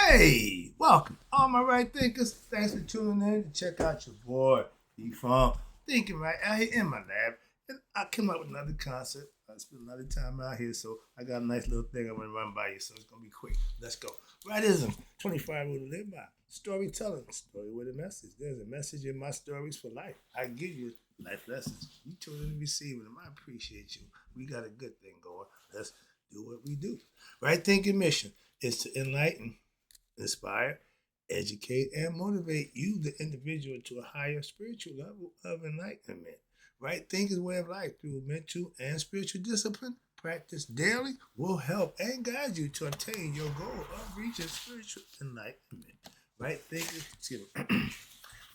Hey, welcome, all my right thinkers. Thanks for tuning in to check out your boy, D-Funk, thinking right out here in my lab. And I came up with another concept. I spent a lot of time out here, so I got a nice little thing I'm going to run by you, so it's going to be quick. Let's go. Rightism, 25 rule to live by. Storytelling, story with a message. There's a message in my stories for life. I give you life lessons. You tune in and receive them. I appreciate you. We got a good thing going. Let's do what we do. Right thinking mission is to enlighten, inspire, educate, and motivate you, the individual, to a higher spiritual level of enlightenment. Right thinking way of life through mental and spiritual discipline, practice daily, will help and guide you to attain your goal of reaching spiritual enlightenment. Right thinkers, excuse me.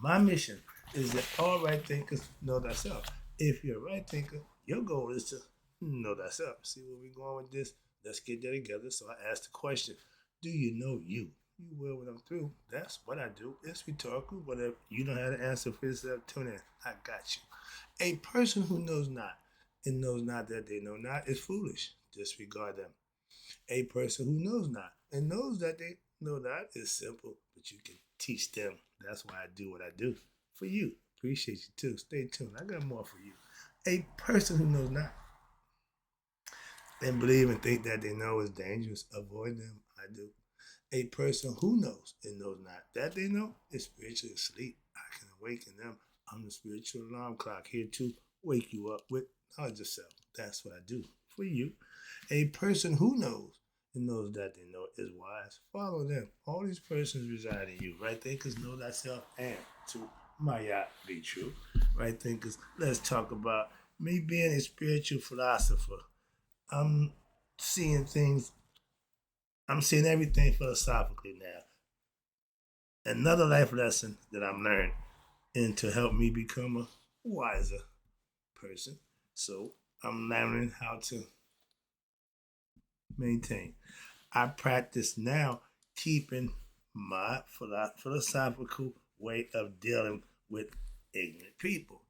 My mission is that all right thinkers know thyself. If you're a right thinker, your goal is to know thyself. See where we're going with this? Let's get that together. So I asked the question, do you know you? You will when I'm through. That's what I do. It's rhetorical, but if you don't have an answer for yourself, tune in. I got you. A person who knows not and knows not that they know not is foolish. Disregard them. A person who knows not and knows that they know not is simple, but you can teach them. That's why I do what I do. For you. Appreciate you too. Stay tuned. I got more for you. A person who knows not and believe and think that they know is dangerous, avoid them. I do. A person who knows and knows not that they know is spiritually asleep. I can awaken them. I'm the spiritual alarm clock here to wake you up with knowledge of self. That's what I do for you. A person who knows and knows that they know is wise. Follow them. All these persons reside in you. Right thinkers, know thyself, and to my yacht be true. Right thinkers, let's talk about me being a spiritual philosopher. I'm seeing things, I'm seeing everything philosophically now. Another life lesson that I'm learning and to help me become a wiser person. So I'm learning how to maintain. I practice now keeping my philosophical way of dealing with ignorant people.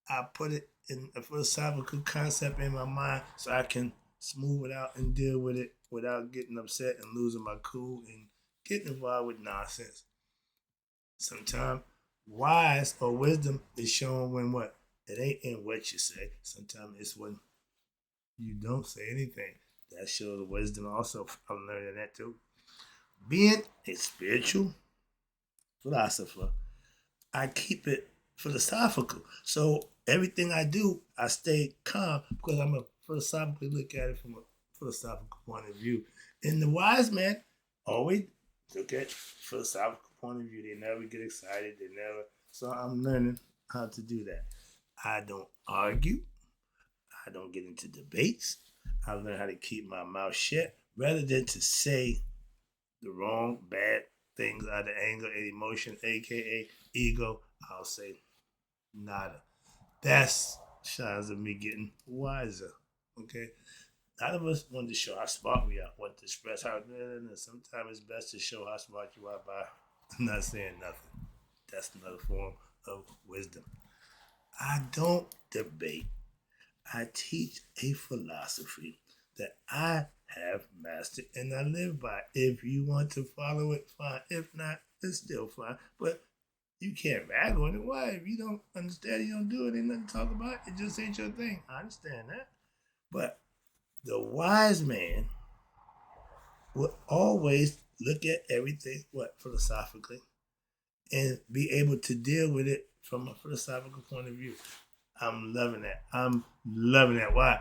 I put it in a philosophical concept in my mind so I can smooth it out and deal with it without getting upset and losing my cool and getting involved with nonsense. Sometimes wise or wisdom is shown when what? It ain't in what you say. Sometimes it's when you don't say anything. That shows wisdom also. I'm learning that too. Being a spiritual philosopher, I keep it philosophical. So everything I do, I stay calm because I'm a philosophically look at it from a philosophical point of view. And the wise man always look at philosophical point of view. They never get excited. They never. So I'm learning how to do that. I don't argue. I don't get into debates. I learn how to keep my mouth shut rather than to say the wrong, bad things out of anger and emotion, aka ego. I'll say nada. That's signs of me getting wiser. Okay. A lot of us want to show how smart we are, want to express how sometimes it's best to show how smart you are by not saying nothing. That's another form of wisdom. I don't debate. I teach a philosophy that I have mastered and I live by. If you want to follow it, fine. If not, it's still fine. But you can't rag on it. Why? If you don't understand, you don't do it, ain't nothing to talk about. It just ain't your thing. I understand that. But the wise man will always look at everything, what, philosophically, and be able to deal with it from a philosophical point of view. I'm loving that. I'm loving that. Why?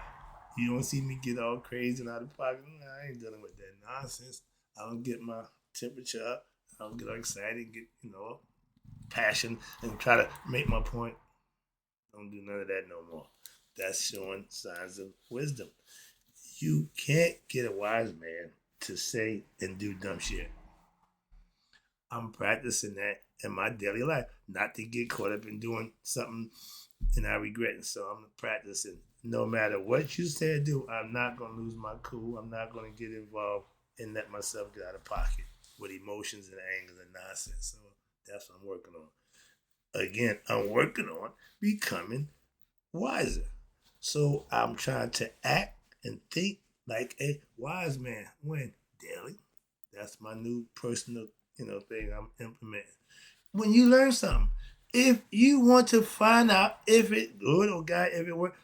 You don't see me get all crazy and out of pocket. I ain't dealing with that nonsense. I don't get my temperature up. I don't get all excited and get, passion and try to make my point. Don't do none of that no more. That's showing signs of wisdom. You can't get a wise man to say and do dumb shit. I'm practicing that in my daily life, not to get caught up in doing something and I regret it. So I'm practicing. No matter what you say or do, I'm not going to lose my cool. I'm not going to get involved and let myself get out of pocket with emotions and anger and nonsense. So that's what I'm working on. Again, I'm working on becoming wiser. So I'm trying to act and think like a wise man. When? Daily. That's my new personal, thing I'm implementing. When you learn something, if you want to find out if it good or bad, if it works,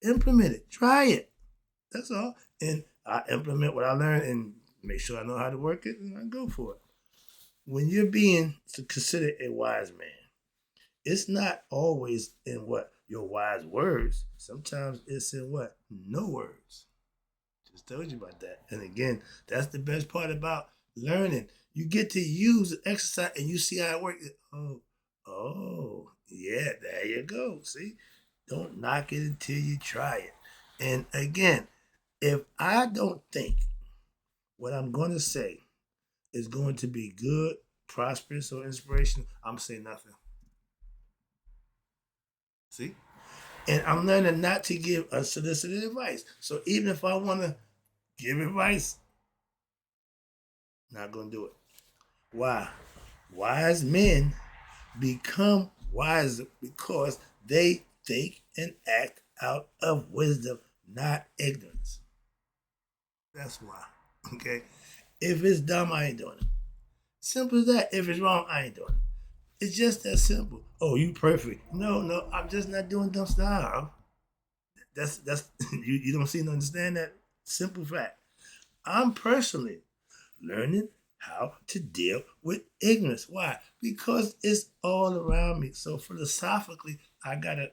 implement it. Try it. That's all. And I implement what I learned and make sure I know how to work it, and I go for it. When you're being considered a wise man, it's not always in what your wise words. Sometimes it's in what no words. Just told you about that. And again, that's the best part about learning. You get to use the exercise and you see how it works. Yeah, there you go. See, don't knock it until you try it. And again, if I don't think what I'm going to say is going to be good, prosperous, or inspirational, I'm saying nothing. See? And I'm learning not to give unsolicited advice. So even if I want to give advice, not going to do it. Why? Wise men become wiser because they think and act out of wisdom, not ignorance. That's why. Okay? If it's dumb, I ain't doing it. Simple as that. If it's wrong, I ain't doing it. It's just that simple. Oh, you perfect. No, I'm just not doing dumb stuff. That's you don't seem to understand that simple fact. I'm personally learning how to deal with ignorance. Why? Because it's all around me. So philosophically, I gotta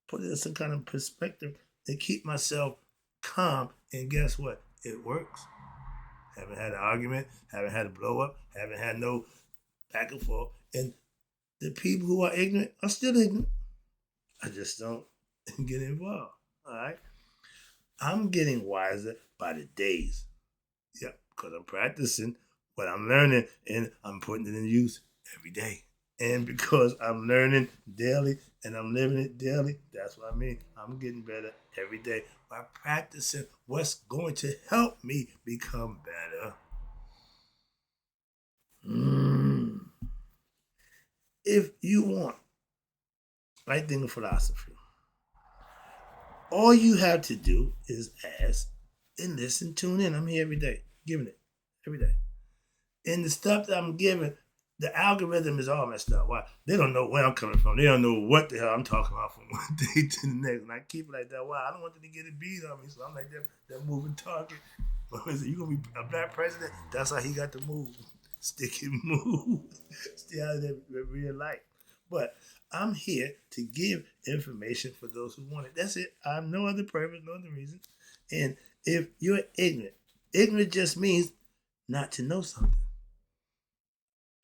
put it in some kind of perspective and keep myself calm. And guess what? It works. Haven't had an argument, haven't had a blow up, haven't had no back and forth. And the people who are ignorant are still ignorant. I just don't get involved. All right. I'm getting wiser by the days. Yeah, because I'm practicing what I'm learning and I'm putting it in use every day. And because I'm learning daily and I'm living it daily, that's what I mean. I'm getting better every day by practicing what's going to help me become better. If you want right thing of philosophy, all you have to do is ask and listen, tune in. I'm here every day, giving it every day. And the stuff that I'm giving, the algorithm is all messed up. Why? They don't know where I'm coming from. They don't know what the hell I'm talking about from one day to the next. And I keep it like that. Why? I don't want them to get a beat on me. So I'm like that moving target. You gonna be a black president? That's how he got to move. Stick and move. Stay out of that real life. But I'm here to give information for those who want it. That's it. I'm no other purpose, no other reason. And if you're ignorant just means not to know something.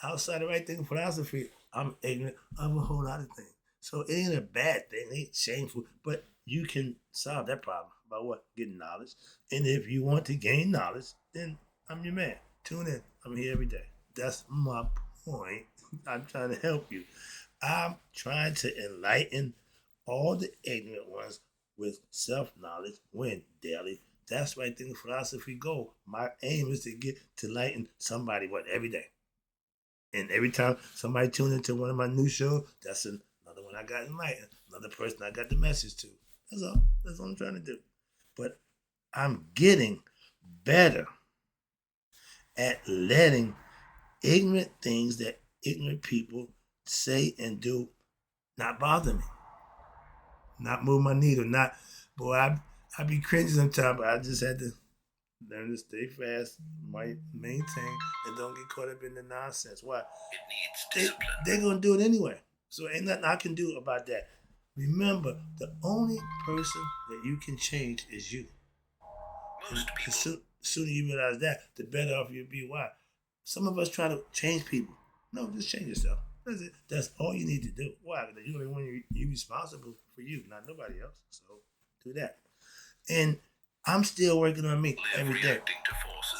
Outside of right thing philosophy, I'm ignorant of a whole lot of things. So it ain't a bad thing, it ain't shameful, but you can solve that problem by what? Getting knowledge. And if you want to gain knowledge, then I'm your man. Tune in. I'm here every day. That's my point. I'm trying to help you. I'm trying to enlighten all the ignorant ones with self-knowledge when daily. That's right thing philosophy goal. My aim is to get to enlighten somebody every day. And every time somebody tune into one of my new shows, that's another one I got enlightened. Another person I got the message to. That's all. That's what I'm trying to do. But I'm getting better at letting ignorant things that ignorant people say and do not bother me. Not move my needle. Not, boy, I be cringing sometimes, but I just had to learn to stay fast, might maintain, and don't get caught up in the nonsense. Why? It needs discipline. They're going to do it anyway. So ain't nothing I can do about that. Remember, the only person that you can change is you. Most people. The sooner you realize that, the better off you'll be. Why? Some of us try to change people. No, just change yourself. That's it. That's all you need to do. Why? Because you're the one you're responsible for you, not nobody else. So do that. And I'm still working on me every day.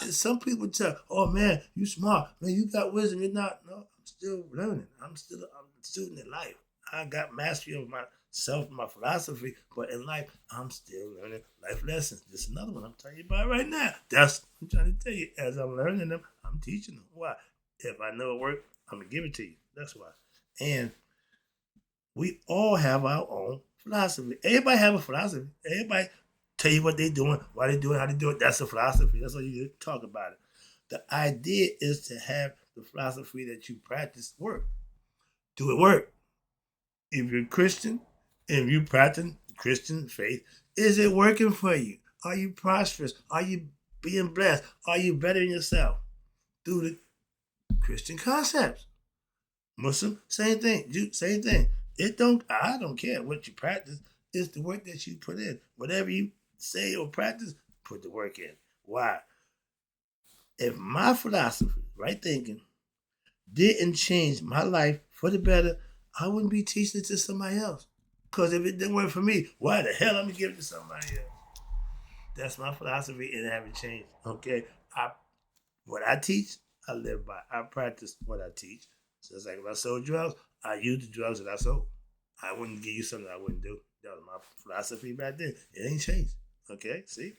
And some people tell, oh man, you smart. Man, you got wisdom. You're not. No, I'm still learning. I'm a student in life. I got mastery of myself, my philosophy, but in life, I'm still learning life lessons. This is another one I'm telling you about right now. That's what I'm trying to tell you. As I'm learning them, I'm teaching them. Why? If I know it works, I'm going to give it to you. That's why. And we all have our own philosophy. Everybody have a philosophy. Everybody tell you what they're doing, why they do it, how they do it. That's a philosophy. That's all you talk about it. The idea is to have the philosophy that you practice work. Do it work. If you're a Christian, if you practice Christian faith, is it working for you? Are you prosperous? Are you being blessed? Are you bettering yourself through the Christian concepts? Muslim, same thing. Jew, same thing. I don't care what you practice. It's the work that you put in. Whatever you say or practice, put the work in. Why? If my philosophy, right thinking, didn't change my life for the better, I wouldn't be teaching it to somebody else. Because if it didn't work for me, why the hell I'm gonna give it to somebody else? That's my philosophy, and it haven't changed. Okay, what I teach, I live by. I practice what I teach. So it's like if I sold drugs, I use the drugs that I sold. I wouldn't give you something I wouldn't do. That was my philosophy back then. It ain't changed. Okay, see?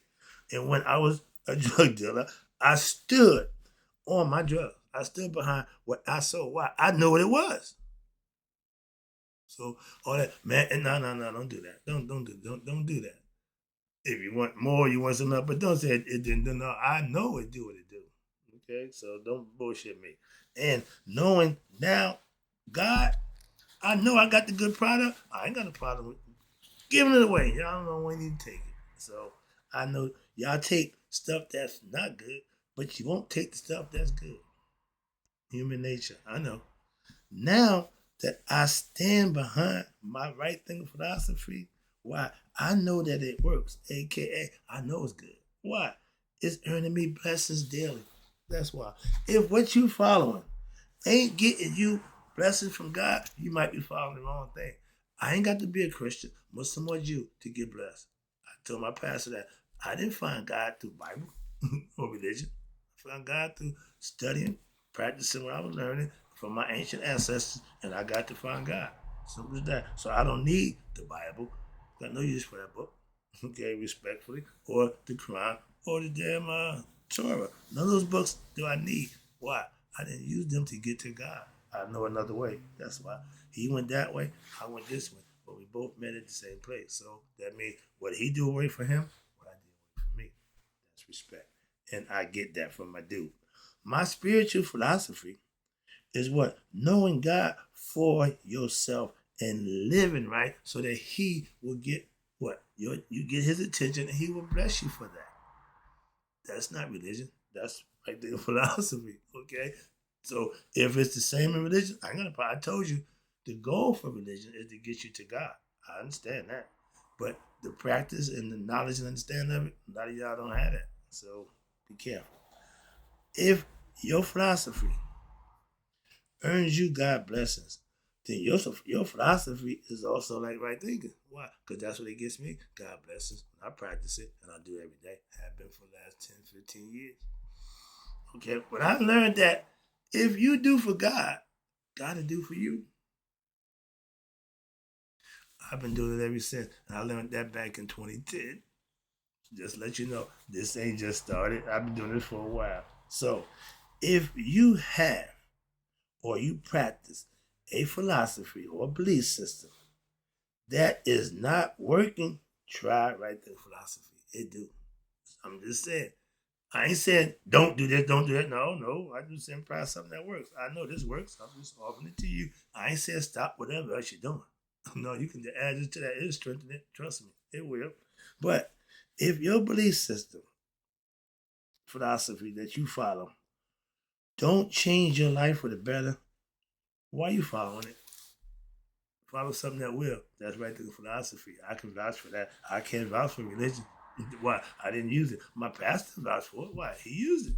And when I was a drug dealer, I stood on my drugs. I stood behind what I sold. Why? I know what it was. So all that, man, and no, don't do that. Don't do that. If you want more, you want something else, but don't say it didn't do. No, I know it do what it do. Okay, so don't bullshit me. And knowing now, God, I know I got the good product. I ain't got a problem with giving it away. Y'all don't know when you take it. So I know y'all take stuff that's not good, but you won't take the stuff that's good. Human nature. I know. Now that I stand behind my right thinking philosophy, why? I know that it works. AKA, I know it's good. Why? It's earning me blessings daily. That's why. If what you following ain't getting you blessings from God, you might be following the wrong thing. I ain't got to be a Christian, Muslim or Jew to get blessed. I told my pastor that I didn't find God through Bible or religion. I found God through studying, practicing what I was learning from my ancient ancestors, and I got to find God. Simple as that. So I don't need the Bible. Got no use for that book. Okay, respectfully, or the Quran, or the damn Torah. None of those books do I need. Why? I didn't use them to get to God. I know another way. That's why. He went that way, I went this way. But we both met at the same place. So that means what he do away for him, what I did away for me. That's respect. And I get that from my dude. My spiritual philosophy is what? Knowing God for yourself and living right so that he will get what? You get his attention and he will bless you for that. That's not religion. That's right there philosophy. Okay. So if it's the same in religion, I told you the goal for religion is to get you to God. I understand that. But the practice and the knowledge and understanding of it, a lot of y'all don't have that. So be careful. If your philosophy earns you God blessings, then your philosophy is also like right thinking. Why? Because that's what it gets me. God blessings. I practice it and I do it every day. Have been for the last 10, 15 years. Okay, but I learned that if you do for God, God will do for you. I've been doing it ever since. And I learned that back in 2010. Just let you know, this ain't just started. I've been doing this for a while. So if you have or you practice a philosophy or belief system that is not working, try right there philosophy. It do. I'm just saying. I ain't saying don't do this, don't do that. No. I just saying try something that works. I know this works. I'm just offering it to you. I ain't saying stop whatever else you're doing. No, you can add it to that. It'll strengthen it. Trust me, it will. But if your belief system, philosophy that you follow, don't change your life for the better, why are you following it? Follow something that will. That's right to the philosophy. I can vouch for that. I can't vouch for religion. Why? I didn't use it. My pastor vouched for it. Why? He used it.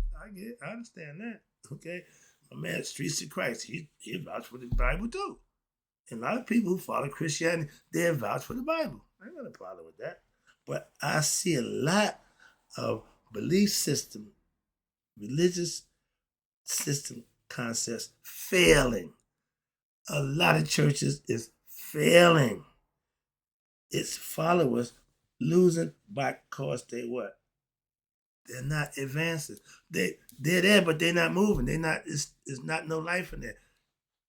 I understand that. Okay. My man, Streets of Christ, he vouched for the Bible too. And a lot of people who follow Christianity, they vouch for the Bible. I ain't got a problem with that. But I see a lot of belief system, religious system concepts failing. A lot of churches is failing. Its followers losing because they what? They're not advancing. They're there, but they're not moving. They're not. It's not no life in there.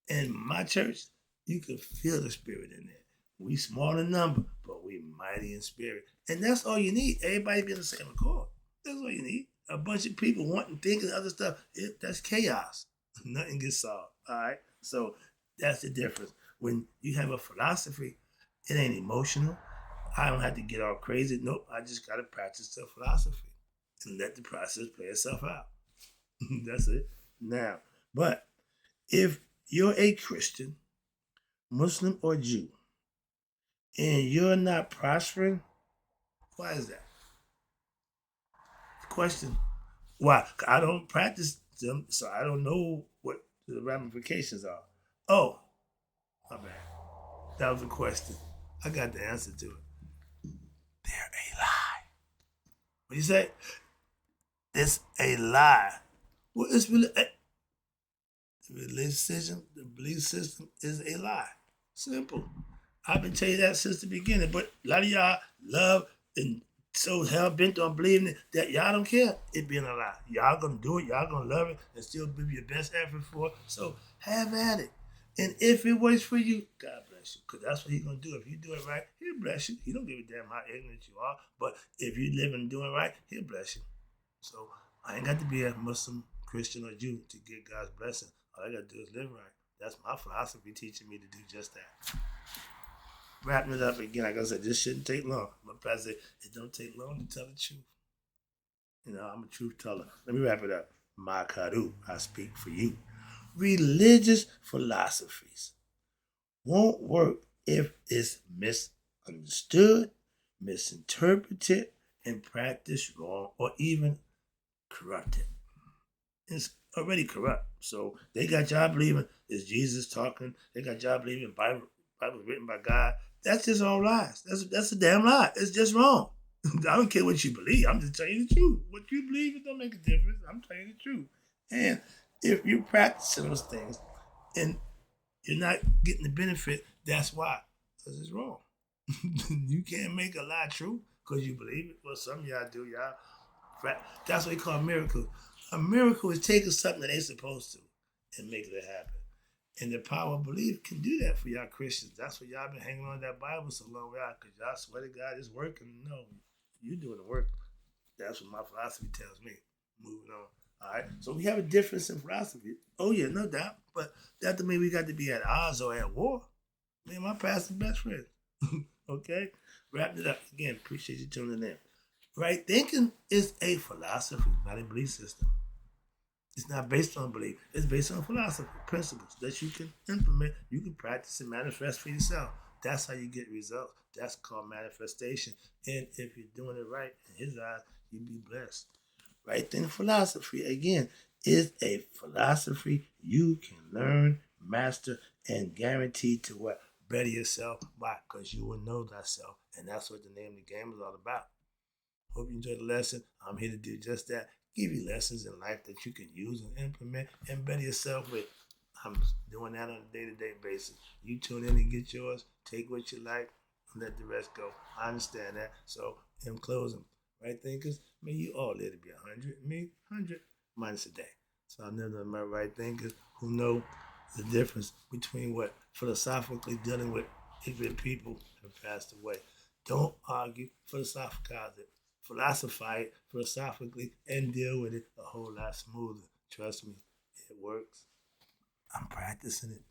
In my church, you can feel the spirit in there. We small in number, but we mighty in spirit, and that's all you need. Everybody be in the same accord. That's all you need. a bunch of people wanting thinking other stuff, that's chaos. Nothing gets solved. All right. So that's the difference. When you have a philosophy, it ain't emotional. I don't have to get all crazy. Nope. I just gotta practice the philosophy and let the process play itself out. That's it. Now, but if you're a Christian, Muslim, or Jew, and you're not prospering, why is that? Question. Why? I don't practice them, so I don't know what the ramifications are. Oh, my bad. That was a question. I got the answer to it. They're a lie. What do you say? It's a lie. Well, it's really the belief system is a lie. Simple. I've been telling you that since the beginning, but a lot of y'all love and so hell bent on believing it that y'all don't care it being a lie. Y'all gonna do it, y'all gonna love it, and still give your best effort for it. So have at it. And if it works for you, God bless you. Because that's what he's gonna do. If you do it right, he'll bless you. He don't give a damn how ignorant you are. But if you live and doing right, he'll bless you. So I ain't got to be a Muslim, Christian, or Jew to get God's blessing. All I gotta do is live right. That's my philosophy teaching me to do just that. Wrapping it up again, like I said, this shouldn't take long. My pastor said, it don't take long to tell the truth. You know, I'm a truth teller. Let me wrap it up. Makaru, I speak for you. Religious philosophies won't work if it's misunderstood, misinterpreted, and practiced wrong, or even corrupted. It's already corrupt. So they got y'all believing it's Jesus talking. They got y'all believing Bible written by God. That's just all lies. That's a damn lie. It's just wrong. I don't care what you believe. I'm just telling you the truth. What you believe, it don't make a difference. I'm telling you the truth. And if you're practicing those things and you're not getting the benefit, that's why. Because it's wrong. You can't make a lie true because you believe it. Well, some of y'all do. Y'all. That's what we call a miracle. A miracle is taking something that ain't supposed to and making it happen. And the power of belief can do that for y'all Christians. That's why y'all been hanging on to that Bible so long, because y'all swear to God it's working. No, you doing the work. That's what my philosophy tells me. Moving on. All right. So we have a difference in philosophy. Oh yeah, no doubt. But that doesn't mean we got to be at odds or at war. Man, my pastor's best friend. Okay? Wrapping it up. Again, appreciate you tuning in. Right thinking is a philosophy, not a belief system. It's not based on belief. It's based on philosophy, principles that you can implement, you can practice and manifest for yourself. That's how you get results. That's called manifestation. And if you're doing it right in his eyes, you'll be blessed. Right then, philosophy, again, is a philosophy you can learn, master, and guarantee to what? Better yourself. Why? Because you will know thyself. And that's what the name of the game is all about. Hope you enjoyed the lesson. I'm here to do just that. Give you lessons in life that you can use and implement and better yourself with. I'm doing that on a day-to-day basis. You tune in and get yours. Take what you like and let the rest go. I understand that. So, in closing, right thinkers, may you all live to be 100. Me, 100 minus a day. So I know that my right thinkers who know the difference between what philosophically dealing with ignorant people have passed away. Don't argue, philosophize it. Philosophize it philosophically and deal with it a whole lot smoother. Trust me, it works. I'm practicing it.